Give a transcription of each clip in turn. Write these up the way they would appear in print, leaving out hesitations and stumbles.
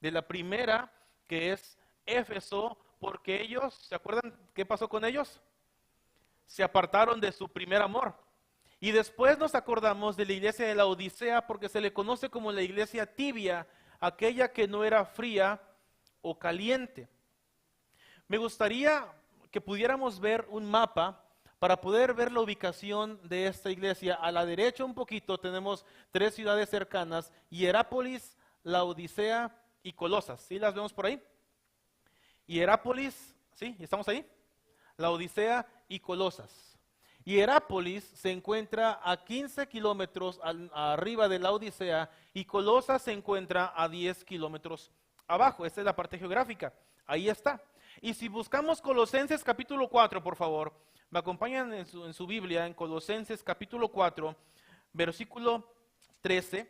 de la primera, que es Éfeso, porque ellos, ¿se acuerdan qué pasó con ellos? Se apartaron de su primer amor. Y después nos acordamos de la iglesia de la Odisea porque se le conoce como la iglesia tibia, aquella que no era fría o caliente. Me gustaría que pudiéramos ver un mapa para poder ver la ubicación de esta iglesia. A la derecha un poquito tenemos tres ciudades cercanas: Hierápolis, Laodicea y Colosas. ¿Sí las vemos por ahí? Hierápolis, ¿sí? ¿Estamos ahí? Laodicea y Colosas. Hierápolis se encuentra a 15 kilómetros arriba de Laodicea y Colosas se encuentra a 10 kilómetros abajo. Esta es la parte geográfica. Ahí está. Y si buscamos Colosenses capítulo 4, por favor, me acompañan en su Biblia, en Colosenses capítulo 4, versículo 13.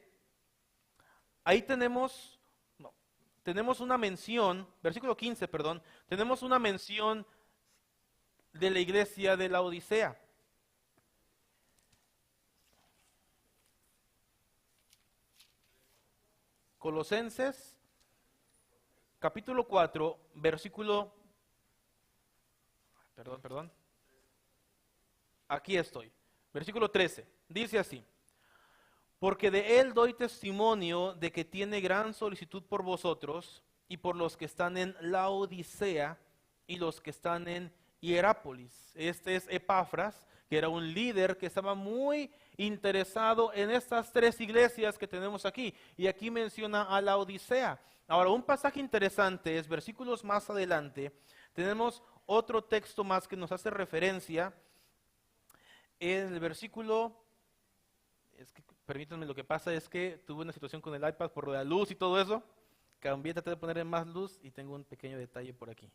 Ahí tenemos una mención, versículo 15, perdón, tenemos una mención de la iglesia de la Odisea. Colosenses capítulo 4, versículo, perdón, aquí estoy, versículo 13, dice así: porque de él doy testimonio de que tiene gran solicitud por vosotros y por los que están en Laodicea y los que están en Hierápolis. Este es Epafras, que era un líder que estaba muy interesado en estas tres iglesias que tenemos aquí. Y aquí menciona a Laodicea. Ahora, un pasaje interesante es, versículos más adelante, tenemos otro texto más que nos hace referencia. En el versículo, permítanme, lo que pasa es que tuve una situación con el iPad por la luz y todo eso. Cambié, traté de ponerle más luz y tengo un pequeño detalle por aquí.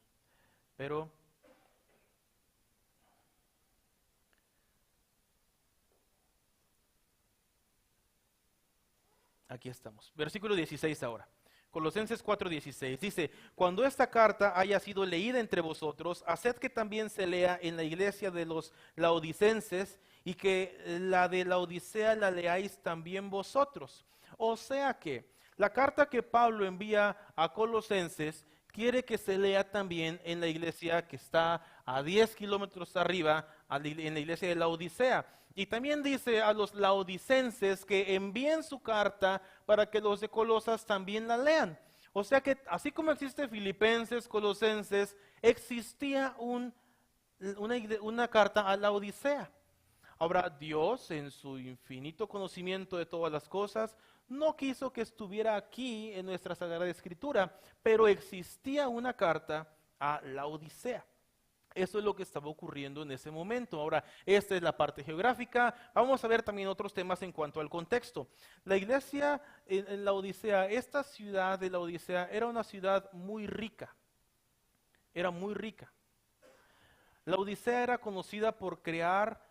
Pero aquí estamos. Versículo 16 ahora. Colosenses 4:16 dice: cuando esta carta haya sido leída entre vosotros, haced que también se lea en la iglesia de los laodicenses, y que la de la Odisea la leáis también vosotros. O sea que la carta que Pablo envía a Colosenses quiere que se lea también en la iglesia que está a 10 kilómetros arriba, en la iglesia de la Odisea. Y también dice a los laodicenses que envíen su carta para que los de Colosas también la lean. O sea que así como existe Filipenses, Colosenses, existía una carta a la Odisea. Ahora, Dios, en su infinito conocimiento de todas las cosas, no quiso que estuviera aquí en nuestra Sagrada Escritura, pero existía una carta a la Odisea. Eso es lo que estaba ocurriendo en ese momento. Ahora, esta es la parte geográfica. Vamos a ver también otros temas en cuanto al contexto. La iglesia en la Odisea, esta ciudad de la Odisea era una ciudad muy rica. Era muy rica. La Odisea era conocida por crear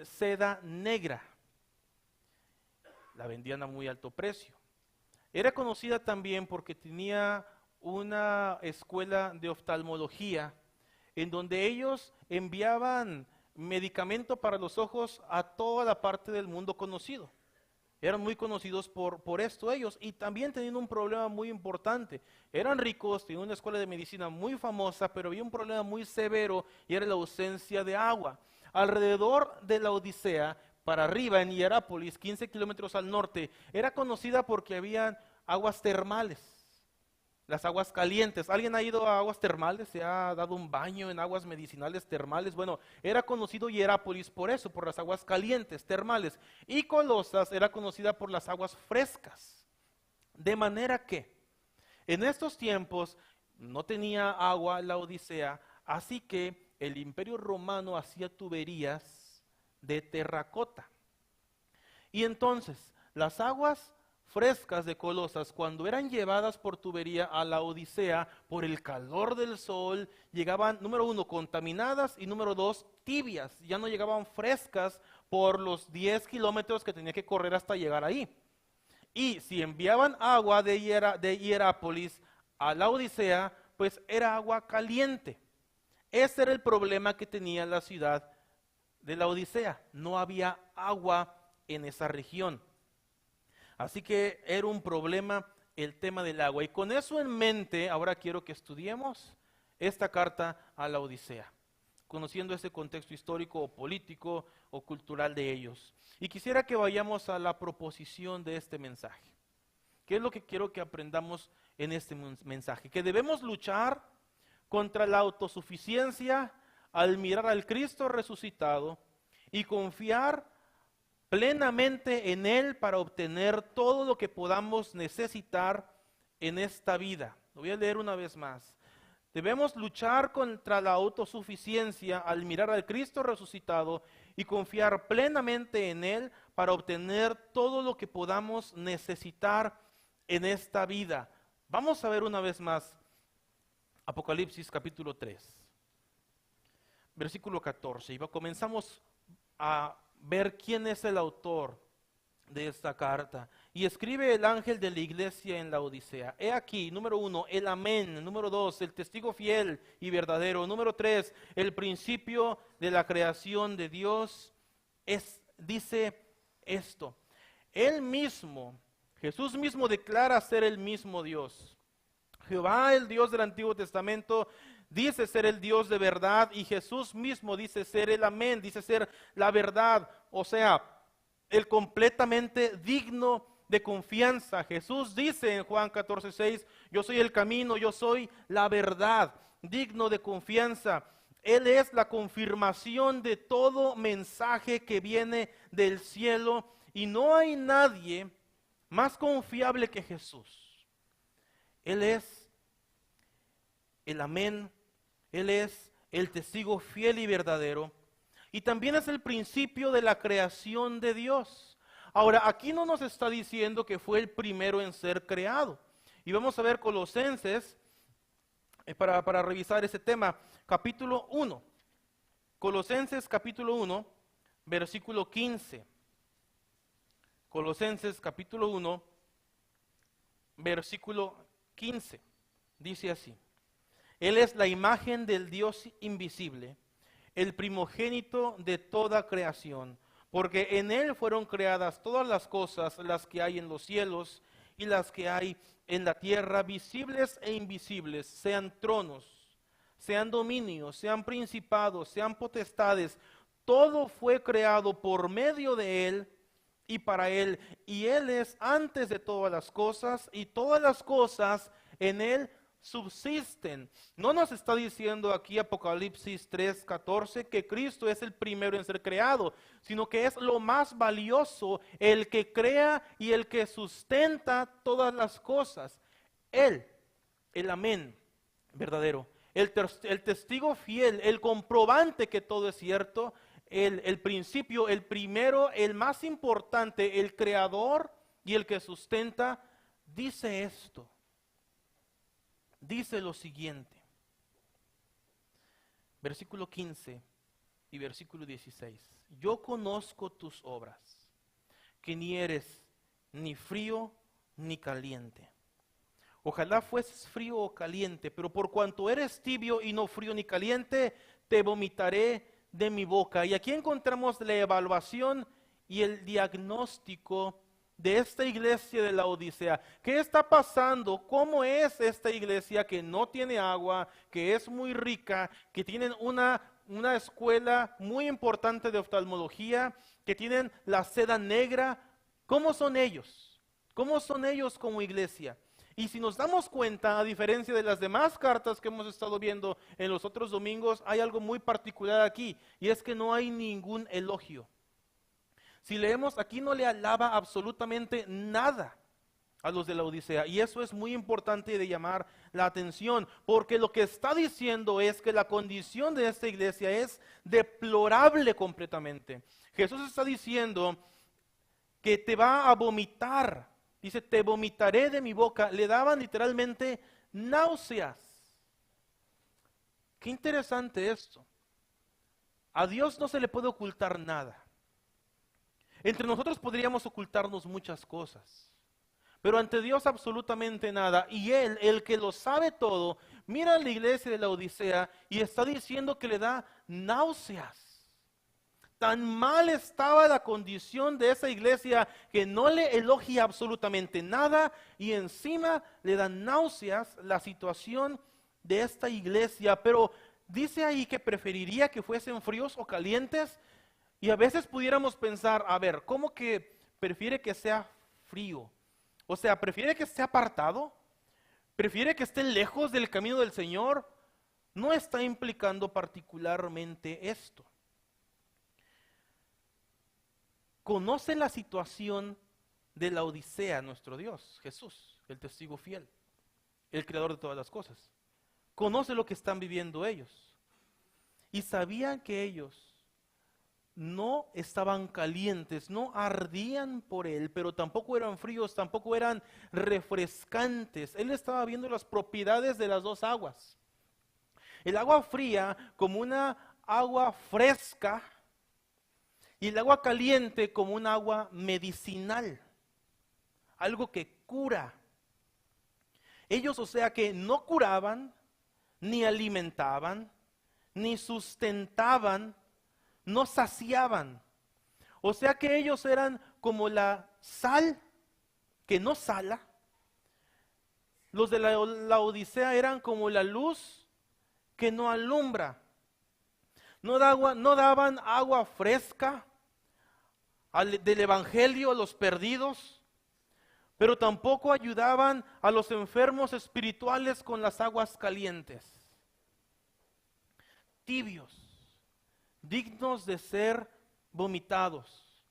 seda negra. La vendían a muy alto precio. Era conocida también porque tenía una escuela de oftalmología en donde ellos enviaban medicamento para los ojos a toda la parte del mundo conocido. Eran muy conocidos por esto ellos, y también tenían un problema muy importante. Eran ricos, tenían una escuela de medicina muy famosa, pero había un problema muy severo y era la ausencia de agua. Alrededor de la Odisea, para arriba en Hierápolis, 15 kilómetros al norte, era conocida porque habían aguas termales. Las aguas calientes. ¿Alguien ha ido a aguas termales? ¿Se ha dado un baño en aguas medicinales termales? Bueno, era conocido Hierápolis por eso, por las aguas calientes, termales. Y Colosas era conocida por las aguas frescas. De manera que en estos tiempos no tenía agua la Odisea, así que el Imperio Romano hacía tuberías de terracota. Y entonces las aguas frescas de Colosas, cuando eran llevadas por tubería a la Odisea, por el calor del sol, llegaban, número uno, contaminadas, y número dos, tibias. Ya no llegaban frescas por los 10 kilómetros que tenía que correr hasta llegar ahí. Y si enviaban agua de Hierápolis a la Odisea, pues era agua caliente. Ese era el problema que tenía la ciudad de la Odisea. No había agua en esa región. Así que era un problema el tema del agua. Y con eso en mente, ahora quiero que estudiemos esta carta a la Odisea, conociendo ese contexto histórico o político o cultural de ellos. Y quisiera que vayamos a la proposición de este mensaje. ¿Qué es lo que quiero que aprendamos en este mensaje? Que debemos luchar contra la autosuficiencia al mirar al Cristo resucitado y confiar plenamente en Él para obtener todo lo que podamos necesitar en esta vida. Lo voy a leer una vez más. Debemos luchar contra la autosuficiencia al mirar al Cristo resucitado y confiar plenamente en Él para obtener todo lo que podamos necesitar en esta vida. Vamos a ver una vez más Apocalipsis capítulo 3, versículo 14. Y comenzamos a ver quién es el autor de esta carta. Y escribe el ángel de la iglesia en la Odisea. He aquí, número 1, el amén. Número 2, el testigo fiel y verdadero. Número 3, el principio de la creación de Dios. Dice esto. Él mismo, Jesús mismo declara ser el mismo Dios. Jehová, el Dios del Antiguo Testamento, dice ser el Dios de verdad, y Jesús mismo dice ser el amén, dice ser la verdad, o sea, el completamente digno de confianza. Jesús dice en Juan 14:6, yo soy el camino, yo soy la verdad, digno de confianza. Él es la confirmación de todo mensaje que viene del cielo, y no hay nadie más confiable que Jesús. Él es el amén, Él es el testigo fiel y verdadero, y también es el principio de la creación de Dios. Ahora, aquí no nos está diciendo que fue el primero en ser creado. Y vamos a ver Colosenses, para revisar ese tema, capítulo 1. Colosenses capítulo 1, versículo 15. Colosenses capítulo 1, versículo 15. Dice así. Él es la imagen del Dios invisible, el primogénito de toda creación, porque en Él fueron creadas todas las cosas, las que hay en los cielos y las que hay en la tierra, visibles e invisibles, sean tronos, sean dominios, sean principados, sean potestades. Todo fue creado por medio de Él y para Él, y Él es antes de todas las cosas, y todas las cosas en Él subsisten. No nos está diciendo aquí Apocalipsis 3:14 que Cristo es el primero en ser creado, sino que es lo más valioso, el que crea y el que sustenta todas las cosas. Él, el amén verdadero, el testigo fiel, el comprobante que todo es cierto, el principio, el primero, el más importante, el creador y el que sustenta, dice esto. Dice lo siguiente, versículo 15 y versículo 16. Yo conozco tus obras, que ni eres ni frío ni caliente. Ojalá fueses frío o caliente, pero por cuanto eres tibio y no frío ni caliente, te vomitaré de mi boca. Y aquí encontramos la evaluación y el diagnóstico de esta iglesia de la Odisea. ¿Qué está pasando? ¿Cómo es esta iglesia que no tiene agua, que es muy rica, que tienen una escuela muy importante de oftalmología, que tienen la seda negra? ¿Cómo son ellos? ¿Cómo son ellos como iglesia? Y si nos damos cuenta, a diferencia de las demás cartas que hemos estado viendo en los otros domingos, hay algo muy particular aquí, y es que no hay ningún elogio. Si leemos, aquí no le alaba absolutamente nada a los de la Odisea, y eso es muy importante de llamar la atención, porque lo que está diciendo es que la condición de esta iglesia es deplorable completamente. Jesús está diciendo que te va a vomitar, dice, te vomitaré de mi boca. Le daban literalmente náuseas. Qué interesante esto. A Dios no se le puede ocultar nada. Entre nosotros podríamos ocultarnos muchas cosas, pero ante Dios absolutamente nada. Y Él, el que lo sabe todo, mira a la iglesia de la Odisea y está diciendo que le da náuseas. Tan mal estaba la condición de esa iglesia que no le elogia absolutamente nada y encima le dan náuseas la situación de esta iglesia. Pero dice ahí que preferiría que fuesen fríos o calientes, y a veces pudiéramos pensar, a ver, ¿cómo que prefiere que sea frío? O sea, ¿prefiere que esté apartado? ¿Prefiere que esté lejos del camino del Señor? No está implicando particularmente esto. Conoce la situación de la Odisea, nuestro Dios, Jesús, el testigo fiel, el creador de todas las cosas. Conoce lo que están viviendo ellos. Y sabían que ellos no estaban calientes, no ardían por él, pero tampoco eran fríos, tampoco eran refrescantes. Él estaba viendo las propiedades de las dos aguas. El agua fría como una agua fresca y el agua caliente como un agua medicinal, algo que cura. Ellos, o sea, que no curaban, ni alimentaban, ni sustentaban, no saciaban. O sea que ellos eran como la sal que no sala. Los de la Odisea eran como la luz que no alumbra. No daban agua fresca del evangelio a los perdidos, pero tampoco ayudaban a los enfermos espirituales con las aguas calientes. Tibios, dignos de ser vomitados.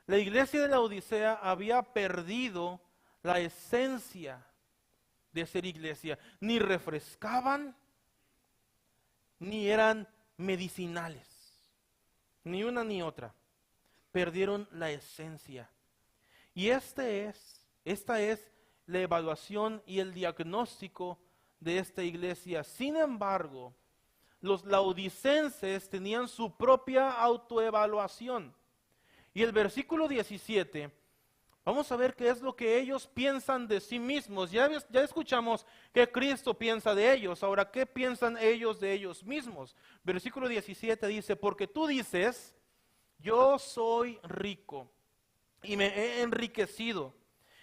La iglesia de la Odisea había perdido la esencia de ser iglesia. Ni refrescaban, ni eran medicinales. Ni una ni otra. Perdieron la esencia. Y esta es la evaluación y el diagnóstico de esta iglesia. Sin embargo, los laodicenses tenían su propia autoevaluación. Y el versículo 17, vamos a ver qué es lo que ellos piensan de sí mismos. Ya escuchamos que Cristo piensa de ellos. Ahora, ¿qué piensan ellos de ellos mismos? Versículo 17 dice, porque tú dices, yo soy rico y me he enriquecido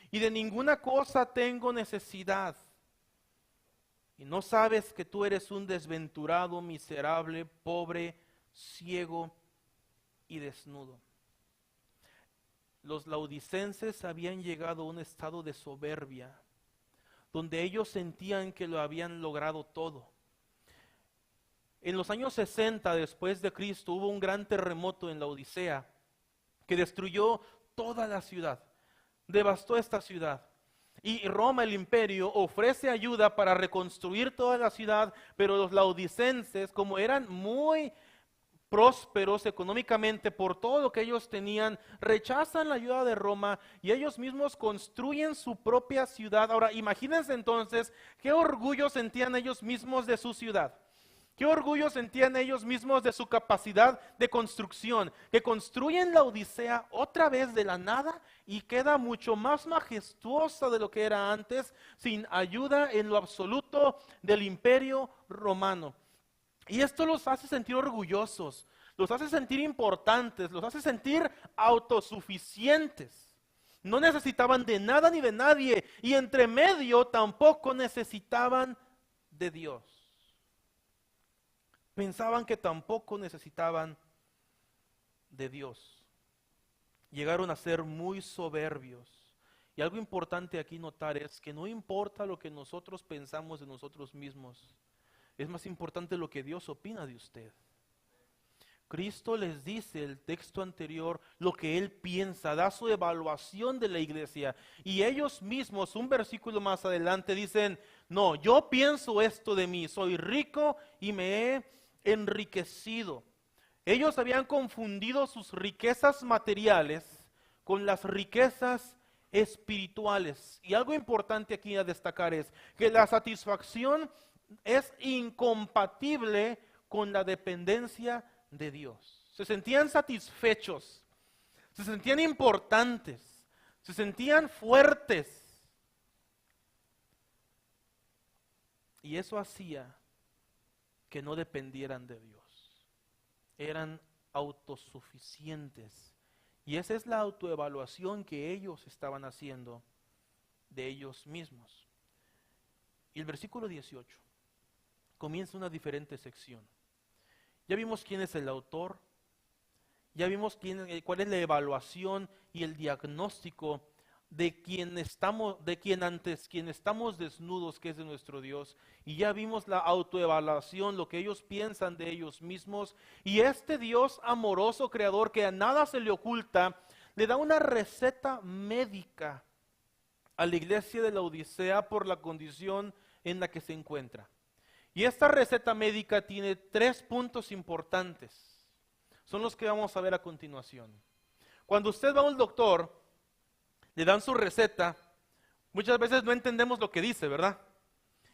y de ninguna cosa tengo necesidad. Y no sabes que tú eres un desventurado, miserable, pobre, ciego y desnudo. Los laodicenses habían llegado a un estado de soberbia, donde ellos sentían que lo habían logrado todo. En los años 60 después de Cristo hubo un gran terremoto en la Odisea que destruyó toda la ciudad, devastó esta ciudad. Y Roma, el imperio, ofrece ayuda para reconstruir toda la ciudad, pero los laodicenses, como eran muy prósperos económicamente por todo lo que ellos tenían, rechazan la ayuda de Roma y ellos mismos construyen su propia ciudad. Ahora, imagínense entonces qué orgullo sentían ellos mismos de su ciudad. Qué orgullo sentían ellos mismos de su capacidad de construcción, que construyen la Odisea otra vez de la nada y queda mucho más majestuosa de lo que era antes, sin ayuda en lo absoluto del imperio romano. Y esto los hace sentir orgullosos, los hace sentir importantes, los hace sentir autosuficientes. No necesitaban de nada ni de nadie y entre medio tampoco necesitaban de Dios. Pensaban que tampoco necesitaban de Dios. Llegaron a ser muy soberbios. Y algo importante aquí notar es que no importa lo que nosotros pensamos de nosotros mismos, es más importante lo que Dios opina de usted. Cristo les dice, el texto anterior, lo que Él piensa, da su evaluación de la iglesia. Y ellos mismos, un versículo más adelante, dicen, no, yo pienso esto de mí, soy rico y me he enriquecido. Ellos habían confundido sus riquezas materiales con las riquezas espirituales. Y algo importante aquí a destacar es que la satisfacción es incompatible con la dependencia de Dios. Se sentían satisfechos, se sentían importantes, se sentían fuertes. Y eso hacía que no dependieran de Dios. Eran autosuficientes. Y esa es la autoevaluación que ellos estaban haciendo de ellos mismos. Y el versículo 18 comienza una diferente sección. Ya vimos quién es el autor, ya vimos cuál es la evaluación y el diagnóstico de quien estamos desnudos, que es de nuestro Dios, y ya vimos la autoevaluación, lo que ellos piensan de ellos mismos, y este Dios amoroso, creador, que a nada se le oculta, le da una receta médica a la iglesia de la Odisea por la condición en la que se encuentra. Y esta receta médica tiene 3 puntos importantes. Son los que vamos a ver a continuación. Cuando usted va a un doctor, le dan su receta, muchas veces no entendemos lo que dice, ¿verdad?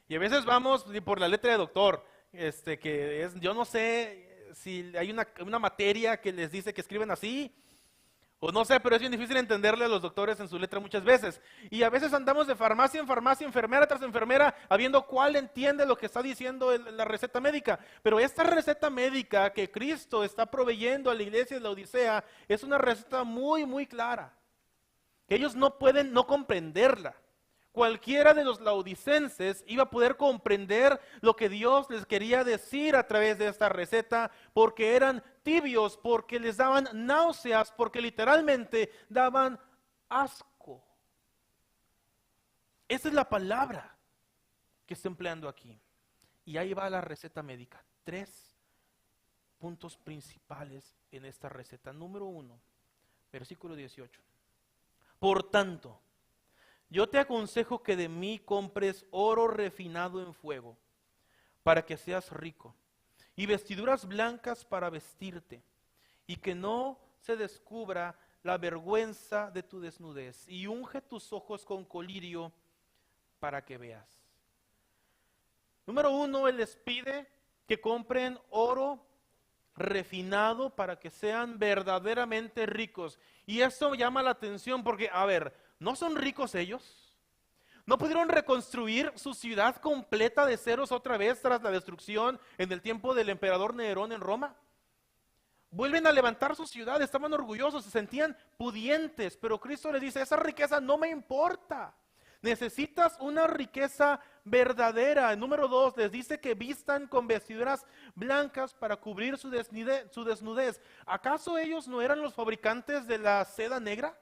Y a veces vamos por la letra de doctor, que es, yo no sé si hay una materia que les dice que escriben así, o no sé, pero es bien difícil entenderle a los doctores en su letra muchas veces. Y a veces andamos de farmacia en farmacia, enfermera tras enfermera, habiendo cuál entiende lo que está diciendo la receta médica. Pero esta receta médica que Cristo está proveyendo a la iglesia de la Odisea es una receta muy, muy clara. Ellos no pueden no comprenderla. Cualquiera de los laodicenses iba a poder comprender lo que Dios les quería decir a través de esta receta, porque eran tibios, porque les daban náuseas, porque literalmente daban asco. Esa es la palabra que está empleando aquí. Y ahí va la receta médica. 3 puntos principales en esta receta. Número 1, versículo 18. Por tanto, yo te aconsejo que de mí compres oro refinado en fuego, para que seas rico, y vestiduras blancas para vestirte, y que no se descubra la vergüenza de tu desnudez, y unge tus ojos con colirio para que veas. Número 1, Él les pide que compren oro refinado para que sean verdaderamente ricos. Y eso llama la atención porque, a ver, ¿no son ricos ellos? ¿No pudieron reconstruir su ciudad completa de ceros otra vez tras la destrucción en el tiempo del emperador Nerón en Roma? Vuelven a levantar su ciudad, estaban orgullosos, se sentían pudientes, pero Cristo les dice, esa riqueza no me importa. Necesitas una riqueza verdadera. Número 2, les dice que vistan con vestiduras blancas para cubrir su desnudez. ¿Acaso ellos no eran los fabricantes de la seda negra?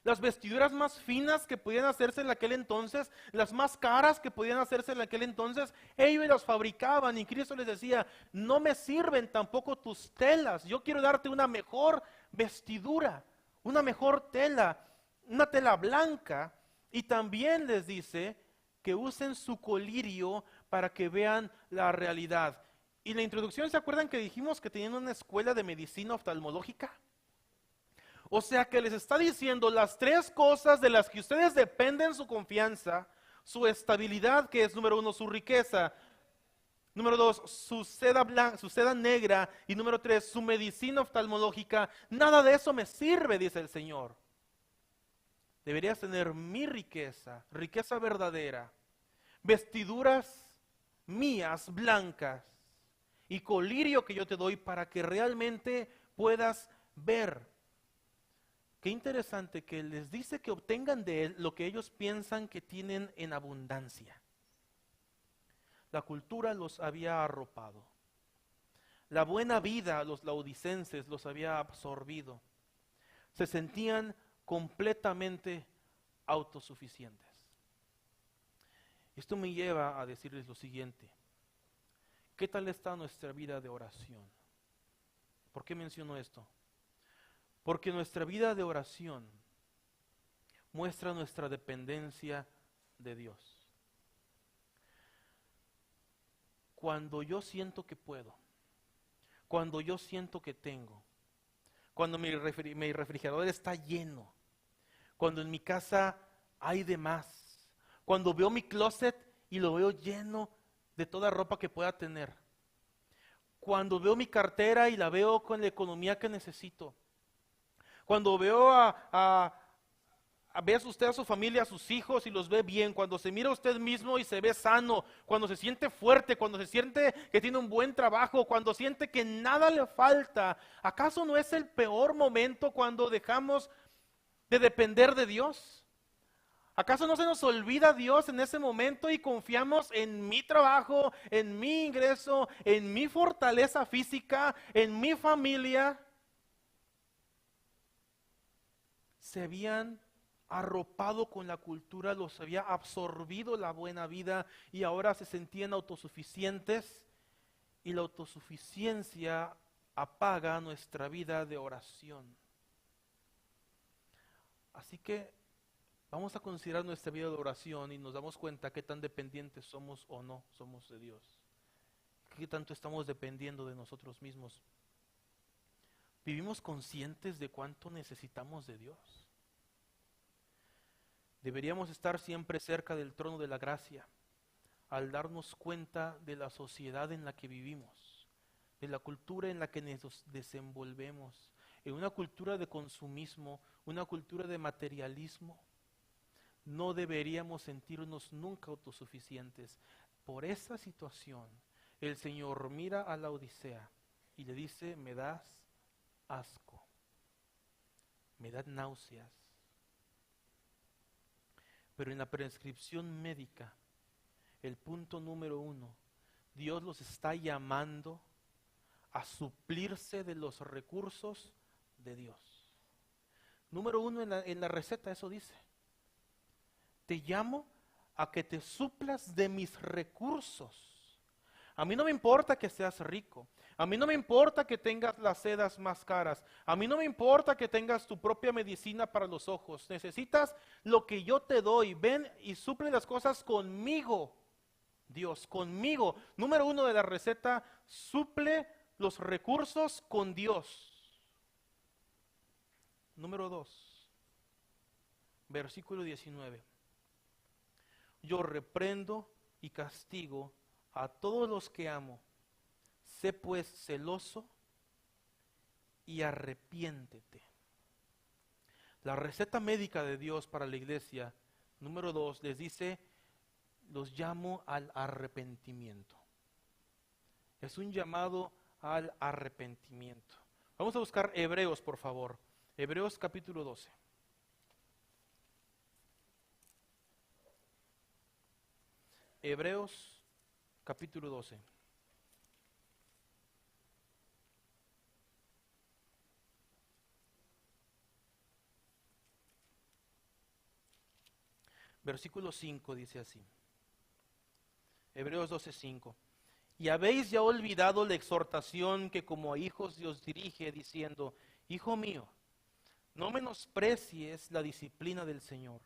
Las vestiduras más finas que podían hacerse en aquel entonces, las más caras que podían hacerse en aquel entonces, ellos las fabricaban y Cristo les decía, no me sirven tampoco tus telas, yo quiero darte una mejor vestidura, una mejor tela, una tela blanca. Y también les dice que usen su colirio para que vean la realidad. Y la introducción, ¿se acuerdan que dijimos que tenían una escuela de medicina oftalmológica? O sea que les está diciendo las 3 cosas de las que ustedes dependen su confianza, su estabilidad, que es número 1, su riqueza, número 2, su seda blanca, su seda negra, y número 3, su medicina oftalmológica. Nada de eso me sirve, dice el Señor. Deberías tener mi riqueza, riqueza verdadera, vestiduras mías blancas y colirio que yo te doy para que realmente puedas ver. Qué interesante que les dice que obtengan de él lo que ellos piensan que tienen en abundancia. La cultura los había arropado. La buena vida a los laodicenses los había absorbido. Se sentían completamente autosuficientes. Esto me lleva a decirles lo siguiente. ¿Qué tal está nuestra vida de oración? ¿Por qué menciono esto? Porque nuestra vida de oración muestra nuestra dependencia de Dios. Cuando yo siento que puedo, cuando yo siento que tengo, cuando mi refrigerador está lleno, cuando en mi casa hay de más, cuando veo mi closet y lo veo lleno de toda ropa que pueda tener, cuando veo mi cartera y la veo con la economía que necesito, cuando veo a ve usted a su familia, a sus hijos y los ve bien, cuando se mira a usted mismo y se ve sano, cuando se siente fuerte, cuando se siente que tiene un buen trabajo, cuando siente que nada le falta, ¿acaso no es el peor momento cuando dejamos de depender de Dios? ¿Acaso no se nos olvida Dios en ese momento y confiamos en mi trabajo, en mi ingreso, en mi fortaleza física, en mi familia? Se habían arropado con la cultura, los había absorbido la buena vida y ahora se sentían autosuficientes, y la autosuficiencia apaga nuestra vida de oración. Así que vamos a considerar nuestra vida de oración y nos damos cuenta qué tan dependientes somos o no somos de Dios. Qué tanto estamos dependiendo de nosotros mismos. ¿Vivimos conscientes de cuánto necesitamos de Dios? Deberíamos estar siempre cerca del trono de la gracia, al darnos cuenta de la sociedad en la que vivimos, de la cultura en la que nos desenvolvemos, en una cultura de consumismo, una cultura de materialismo. No deberíamos sentirnos nunca autosuficientes. Por esa situación, el Señor mira a la Odisea y le dice: me das asco, me dan náuseas. Pero en la prescripción médica, el punto número 1, Dios los está llamando a suplirse de los recursos de Dios. Número 1 en la receta, eso dice: te llamo a que te suplas de mis recursos. A mí no me importa que seas rico. A mí no me importa que tengas las sedas más caras. A mí no me importa que tengas tu propia medicina para los ojos. Necesitas lo que yo te doy. Ven y suple las cosas conmigo. Dios, conmigo. Número 1 de la receta: suple los recursos con Dios. Número 2, versículo 19. Yo reprendo y castigo a todos los que amo. Sé pues celoso y arrepiéntete. La receta médica de Dios para la iglesia, número 2, les dice: los llamo al arrepentimiento. Es un llamado al arrepentimiento. Vamos a buscar Hebreos, por favor. Hebreos capítulo 12. Hebreos capítulo 12. Versículo 5 dice así. Hebreos 12:5. Y habéis ya olvidado la exhortación que como a hijos Dios dirige, diciendo: Hijo mío, no menosprecies la disciplina del Señor,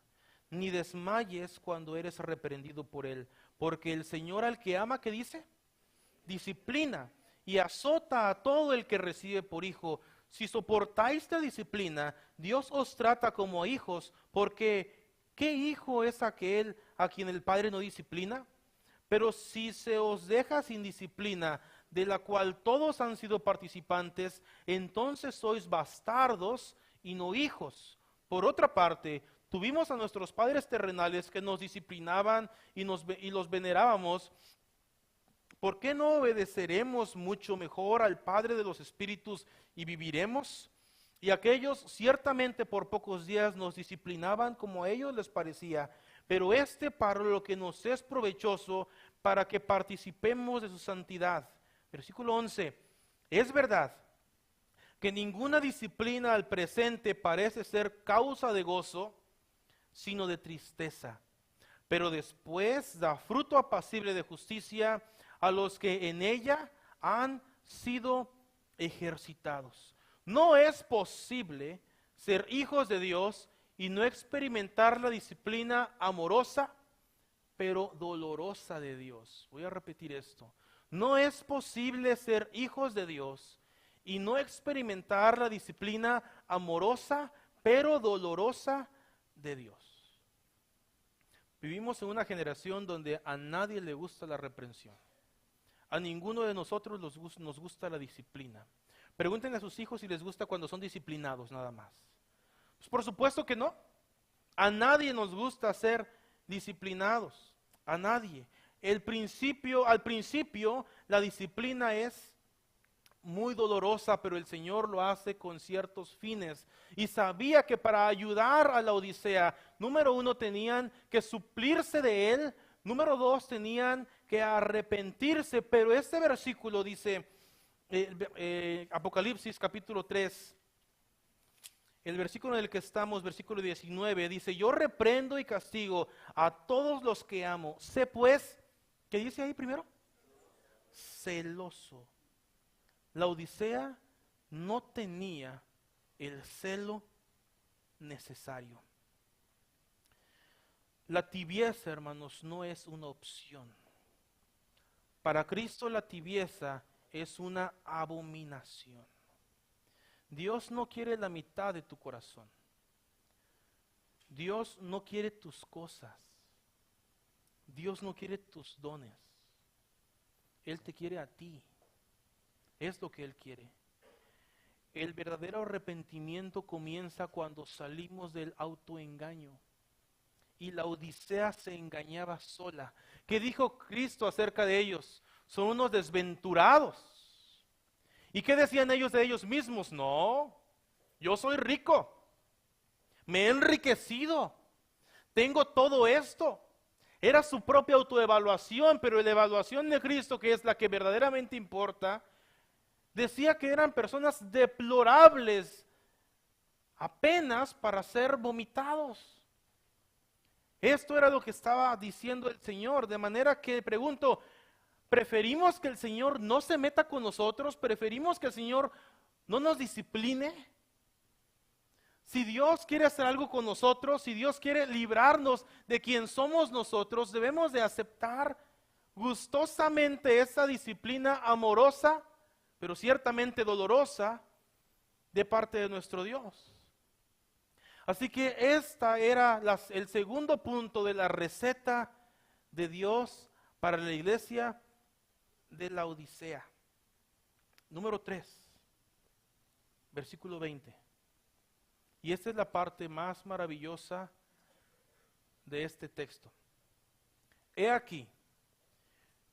ni desmayes cuando eres reprendido por Él, porque el Señor al que ama, ¿qué dice? Disciplina y azota a todo el que recibe por hijo. Si soportáis esta disciplina, Dios os trata como a hijos, porque ¿qué hijo es aquel a quien el Padre no disciplina? Pero si se os deja sin disciplina, de la cual todos han sido participantes, entonces sois bastardos y no hijos. Por otra parte, tuvimos a nuestros padres terrenales que nos disciplinaban y los venerábamos. ¿Por qué no obedeceremos mucho mejor al Padre de los Espíritus y viviremos? Y aquellos ciertamente por pocos días nos disciplinaban como a ellos les parecía, pero para lo que nos es provechoso, para que participemos de su santidad. Versículo 11. Es verdad que ninguna disciplina al presente parece ser causa de gozo, sino de tristeza, pero después da fruto apacible de justicia a los que en ella han sido ejercitados. No es posible ser hijos de Dios y no experimentar la disciplina amorosa, pero dolorosa de Dios. Voy a repetir esto. No es posible ser hijos de Dios y no experimentar la disciplina amorosa, pero dolorosa de Dios. Vivimos en una generación donde a nadie le gusta la reprensión. A ninguno de nosotros nos gusta la disciplina. Pregúntenle a sus hijos si les gusta cuando son disciplinados nada más. Pues por supuesto que no. A nadie nos gusta ser disciplinados, a nadie. Al principio, la disciplina es muy dolorosa, pero el Señor lo hace con ciertos fines. Y sabía que para ayudar a la Odisea, número 1, tenían que suplirse de Él. Número 2, tenían que arrepentirse. Pero este versículo dice, Apocalipsis capítulo 3, el versículo en el que estamos, versículo 19, dice: yo reprendo y castigo a todos los que amo. Sé pues, ¿qué dice ahí primero? Celoso. La Odisea no tenía el celo necesario. La tibieza, hermanos, no es una opción. Para Cristo la tibieza es una abominación. Dios no quiere la mitad de tu corazón. Dios no quiere tus cosas. Dios no quiere tus dones. Él te quiere a ti. Es lo que Él quiere. El verdadero arrepentimiento comienza cuando salimos del autoengaño. Y la Odisea se engañaba sola. ¿Qué dijo Cristo acerca de ellos? Son unos desventurados. ¿Y qué decían ellos de ellos mismos? No, yo soy rico, me he enriquecido, tengo todo esto. Era su propia autoevaluación, pero la evaluación de Cristo, que es la que verdaderamente importa, decía que eran personas deplorables, apenas para ser vomitados. Esto era lo que estaba diciendo el Señor, de manera que pregunto, ¿preferimos que el Señor no se meta con nosotros? ¿Preferimos que el Señor no nos discipline? Si Dios quiere hacer algo con nosotros, si Dios quiere librarnos de quien somos nosotros, debemos de aceptar gustosamente esa disciplina amorosa, pero ciertamente dolorosa, de parte de nuestro Dios. Así que esta era el segundo punto de la receta de Dios para la iglesia de la Odisea. Número 3, versículo 20. Y esta es la parte más maravillosa de este texto. He aquí,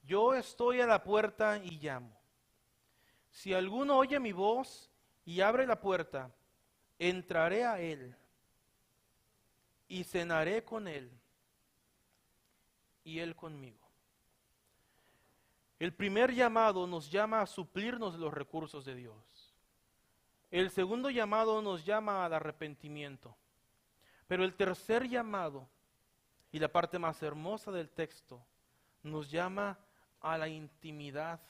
yo estoy a la puerta y llamo. Si alguno oye mi voz y abre la puerta, entraré a él y cenaré con él y él conmigo. El primer llamado nos llama a suplirnos de los recursos de Dios. El segundo llamado nos llama al arrepentimiento. Pero el tercer llamado, y la parte más hermosa del texto, nos llama a la intimidad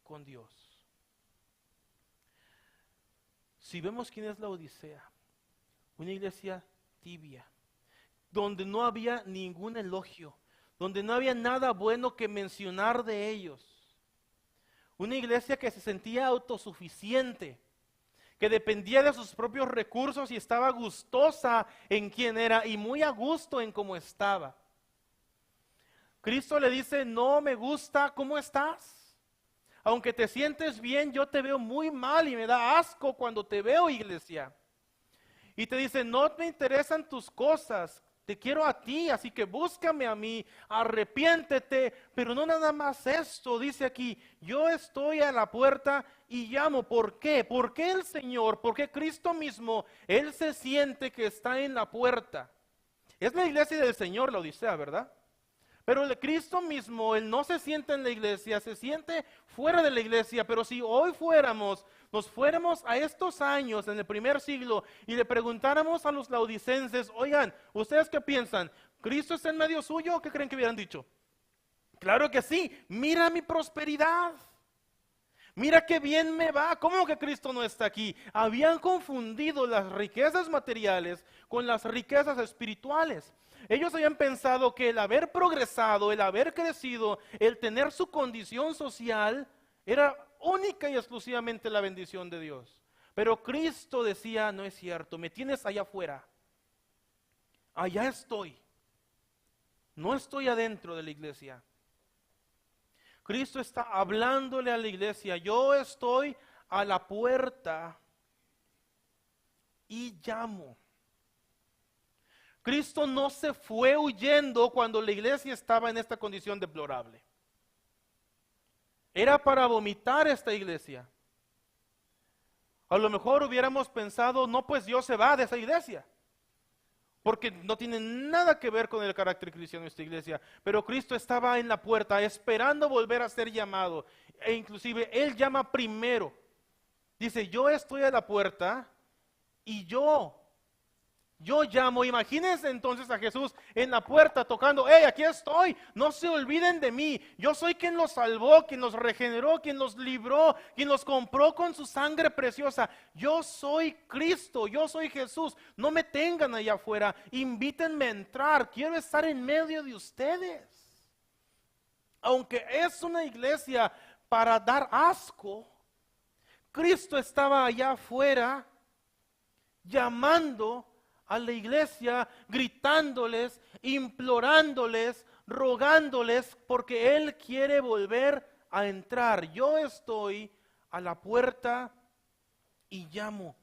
con Dios. Si vemos quién es la Odisea, una iglesia tibia, donde no había ningún elogio, donde no había nada bueno que mencionar de ellos. Una iglesia que se sentía autosuficiente, que dependía de sus propios recursos y estaba gustosa en quien era y muy a gusto en cómo estaba. Cristo le dice: no me gusta cómo estás. Aunque te sientes bien, yo te veo muy mal y me da asco cuando te veo, iglesia. Y te dice: no me interesan tus cosas, te quiero a ti, así que búscame a mí, arrepiéntete. Pero no nada más esto, dice aquí: yo estoy a la puerta y llamo. ¿Por qué? Porque el Señor, porque Cristo mismo, Él se siente que está en la puerta. Es la iglesia del Señor, la Odisea, ¿verdad? Pero el Cristo mismo, Él no se siente en la iglesia, se siente fuera de la iglesia. Pero si hoy nos fuéramos a estos años en el primer siglo y le preguntáramos a los laodicenses: oigan, ¿ustedes qué piensan? ¿Cristo está en medio suyo o qué creen que hubieran dicho? Claro que sí, mira mi prosperidad. Mira qué bien me va. ¿Cómo que Cristo no está aquí? Habían confundido las riquezas materiales con las riquezas espirituales. Ellos habían pensado que el haber progresado, el haber crecido, el tener su condición social era única y exclusivamente la bendición de Dios. Pero Cristo decía: no es cierto, me tienes allá afuera. Allá estoy. No estoy adentro de la iglesia. Cristo está hablándole a la iglesia: yo estoy a la puerta y llamo. Cristo no se fue huyendo cuando la iglesia estaba en esta condición deplorable. Era para vomitar esta iglesia. A lo mejor hubiéramos pensado, no, pues Dios se va de esa iglesia, porque no tiene nada que ver con el carácter cristiano de esta iglesia. Pero Cristo estaba en la puerta esperando volver a ser llamado. E inclusive Él llama primero. Dice, yo estoy a la puerta y yo llamo. Imagínense entonces a Jesús en la puerta tocando, hey, aquí estoy, no se olviden de mí. Yo soy quien los salvó, quien los regeneró, quien los libró, quien los compró con su sangre preciosa. Yo soy Cristo, yo soy Jesús. No me tengan allá afuera, invítenme a entrar, quiero estar en medio de ustedes. Aunque es una iglesia para dar asco, Cristo estaba allá afuera llamando a la iglesia, gritándoles, implorándoles, rogándoles, porque Él quiere volver a entrar. Yo estoy a la puerta y llamo.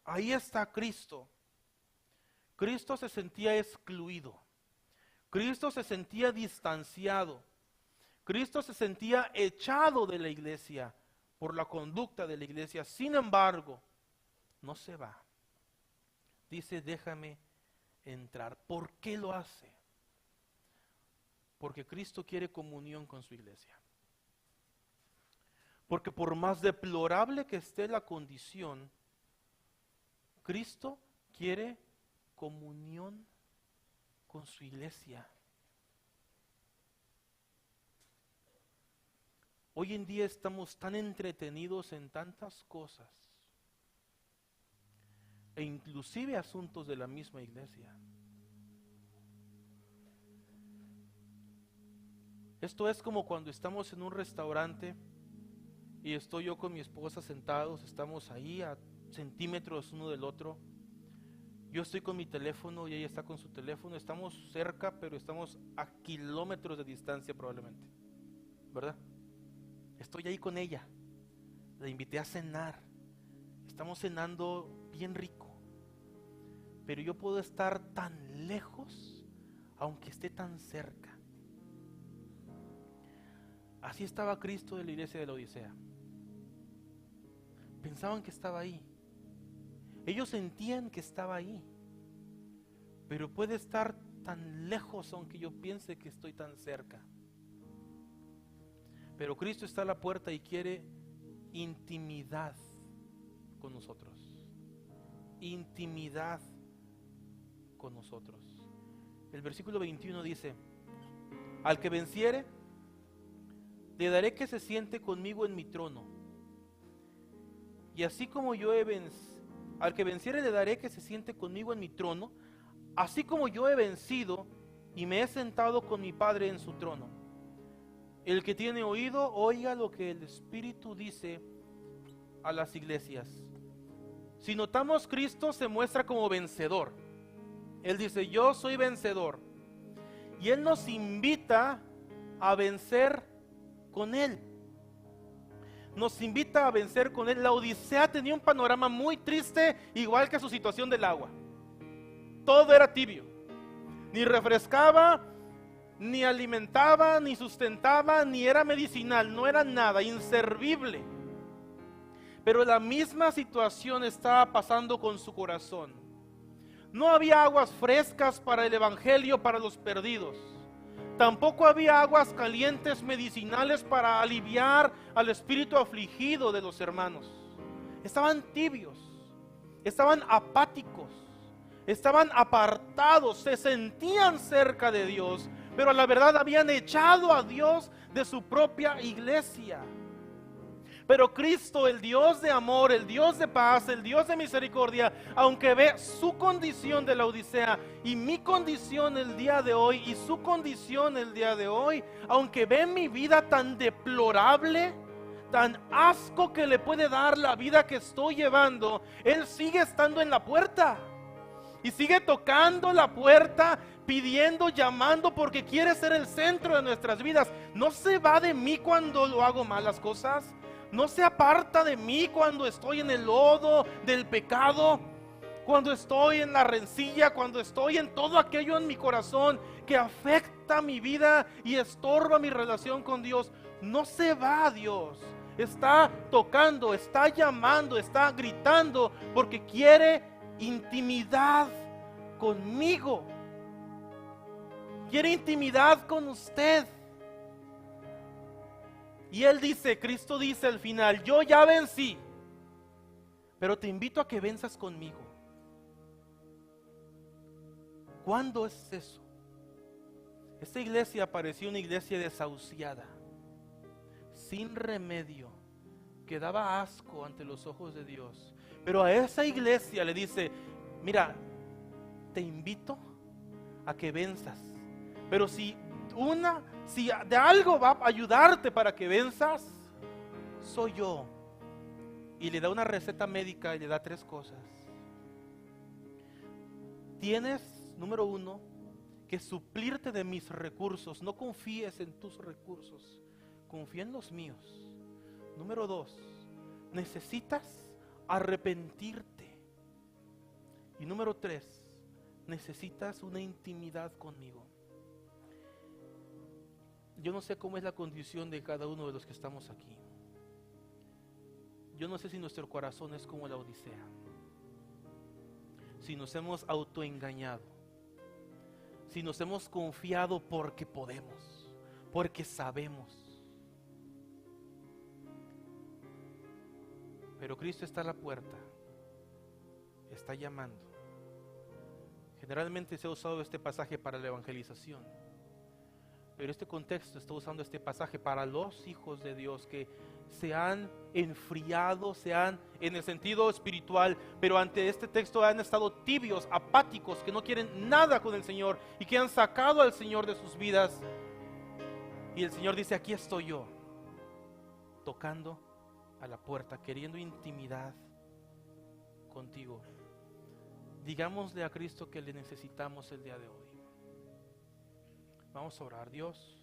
Ahí está Cristo. Cristo se sentía excluido. Cristo se sentía distanciado. Cristo se sentía echado de la iglesia por la conducta de la iglesia. Sin embargo, no se va. Dice, déjame entrar. ¿Por qué lo hace? Porque Cristo quiere comunión con su iglesia. Porque por más deplorable que esté la condición, Cristo quiere comunión con su iglesia. Hoy en día estamos tan entretenidos en tantas cosas, e inclusive asuntos de la misma iglesia. Esto es como cuando estamos en un restaurante y estoy yo con mi esposa sentados, estamos ahí a centímetros uno del otro. Yo estoy con mi teléfono y ella está con su teléfono. Estamos cerca, pero estamos a kilómetros de distancia probablemente, ¿verdad? Estoy ahí con ella, la invité a cenar, estamos cenando bien rico, pero yo puedo estar tan lejos aunque esté tan cerca. Así estaba Cristo de la iglesia de la Odisea. Pensaban que estaba ahí, ellos sentían que estaba ahí, pero puede estar tan lejos aunque yo piense que estoy tan cerca. Pero Cristo está a la puerta y quiere intimidad con nosotros. Intimidad con nosotros. El versículo 21 dice, al que venciere, le daré que se siente conmigo en mi trono. Y así como yo he vencido, al que venciere le daré que se siente conmigo en mi trono, así como yo he vencido y me he sentado con mi Padre en su trono. El que tiene oído, oiga lo que el Espíritu dice a las iglesias. Si notamos, Cristo se muestra como vencedor. Él dice, yo soy vencedor. Y Él nos invita a vencer con Él. Nos invita a vencer con Él. La Odisea tenía un panorama muy triste, igual que su situación del agua. Todo era tibio. Ni refrescaba, ni alimentaba, ni sustentaba, ni era medicinal, no era nada, inservible. Pero la misma situación estaba pasando con su corazón. No había aguas frescas para el evangelio, para los perdidos. Tampoco había aguas calientes medicinales para aliviar al espíritu afligido de los hermanos. Estaban tibios, estaban apáticos, estaban apartados, se sentían cerca de Dios, pero a la verdad habían echado a Dios de su propia iglesia. Pero Cristo, el Dios de amor, el Dios de paz, el Dios de misericordia, aunque ve su condición de la Odisea y mi condición el día de hoy y su condición el día de hoy, aunque ve mi vida tan deplorable, tan asco que le puede dar la vida que estoy llevando, Él sigue estando en la puerta y sigue tocando la puerta, pidiendo, llamando, porque quiere ser el centro de nuestras vidas. No se va de mí cuando lo hago malas cosas. No se aparta de mí cuando estoy en el lodo del pecado. cuando estoy en la rencilla, cuando estoy en todo aquello en mi corazón que afecta mi vida y estorba mi relación con Dios, no se va Dios. Está tocando, está llamando, está gritando porque quiere intimidad conmigo. Quiere intimidad con usted. Y Él dice, Cristo dice al final, yo ya vencí, pero te invito a que venzas conmigo. ¿Cuándo es eso? Esta iglesia parecía una iglesia desahuciada, sin remedio, que daba asco ante los ojos de Dios. Pero a esa iglesia le dice, mira, te invito a que venzas. Pero si de algo va a ayudarte para que venzas, soy yo. Y le da una receta médica y le da 3 cosas. Tienes, número 1, que suplirte de mis recursos. No confíes en tus recursos, confía en los míos. Número 2, necesitas arrepentirte. Y número 3, necesitas una intimidad conmigo. Yo no sé cómo es la condición de cada uno de los que estamos aquí. Yo no sé si nuestro corazón es como la Odisea, si nos hemos autoengañado, si nos hemos confiado porque podemos, porque sabemos. Pero Cristo está a la puerta, está llamando. Generalmente se ha usado este pasaje para la evangelización, pero este contexto está usando este pasaje para los hijos de Dios que se han enfriado, en el sentido espiritual, pero ante este texto han estado tibios, apáticos, que no quieren nada con el Señor y que han sacado al Señor de sus vidas. Y el Señor dice, aquí estoy yo, tocando a la puerta, queriendo intimidad contigo. Digámosle a Cristo que le necesitamos el día de hoy. Vamos a orar. Dios,